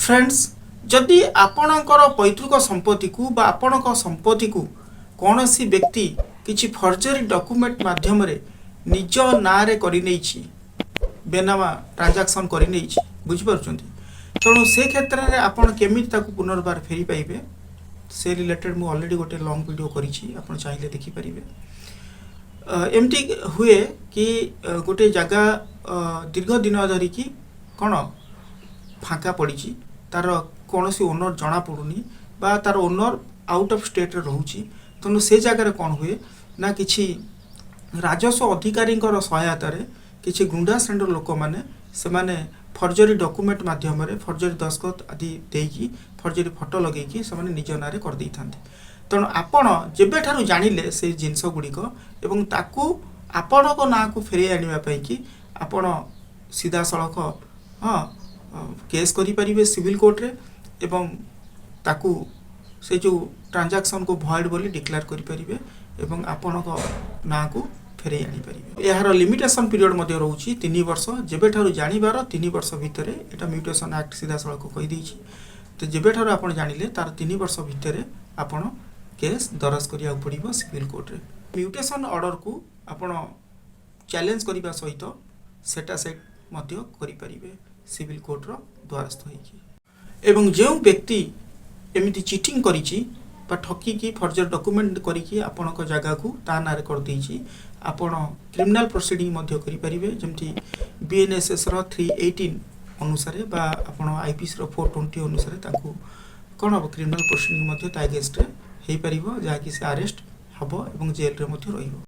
Friends जदि आपणकर पैतृक संपत्ति को बा आपणक संपत्ति को कौन सी व्यक्ति किसी फर्जरी डॉक्यूमेंट माध्यम रे निज नारे करि नैछि बेनामा ट्रांजैक्शन करि नैछि बुझि पारुछंती तेणु से क्षेत्र में आपन केमिति ताकू पुनर्बार फेरी पाइबे से रिलेटेड मु ऑलरेडी गोटे लॉन्ग वीडियो करिछि आपन चाहिले देखि परिबे। एमटी हुए कि गोटे जगह दीर्घ दिन धरी कि कौन फांका पड़ी तार कौन सी ओनर जना पड़ूनी बा तार ओनर आउट ऑफ स्टेट रोचे तेणु से जगह कौन हुए ना किसी राजस्व अधिकारी सहायतार किसी गुंडा श्रेणी लोक मैंने से फर्जरी डॉक्यूमेंट माध्यम फर्जरी दस्खत आदि देकी फर्जरी फोटो लगे से निज ना कर दे था तेणु आपण जेबे ठारू जानिले से जिनस गुड़िक एवं ताकू आपण ना को फेरे आने कि आपण सीधा सड़क हाँ केस करें सिविल कोर्ट रे एवं ताकू से जो ट्रांजैक्शन को भॉइड बोली डिक्लेयर करें एवं आपण ना को फेरे आनीपर यार लिमिटेशन पीरियड रोचे 3 वर्ष जेबे ठारू जानिबार 3 वर्ष भितर एटा म्यूटेशन एक्ट सीधा सड़क कहीदे तो जेबे ठारू आपण जानिले तार 3 वर्ष भितर आपण केस दरज करिया पड़िबो सिविल कोर्ट रे। म्यूटेशन ऑर्डर को आपण चैलेंज करबा सहित सेटा सेट मध्य करि परिबे सिविल कोर्ट रो द्वारस्थ होइकी एवं जो व्यक्ति एमिति चीटिंग करिछि बा ठकी की फर्जर डॉक्यूमेंट करिकी आपणक जगह को ता नारे कर देछि आपण क्रिमिनल प्रोसीडिंग मध्य करि परिबे जेमति बीएनएसएस रो 318 अनुसार बा आपण आईपीसी रो 420 अनुसार ताकू कोन अब क्रिमिनल प्रोसीडिंग मध्य ता अगेंस्ट रे हे परिबो जाकि से अरेस्ट हबो एवं जेल रे मध्य रहिबो।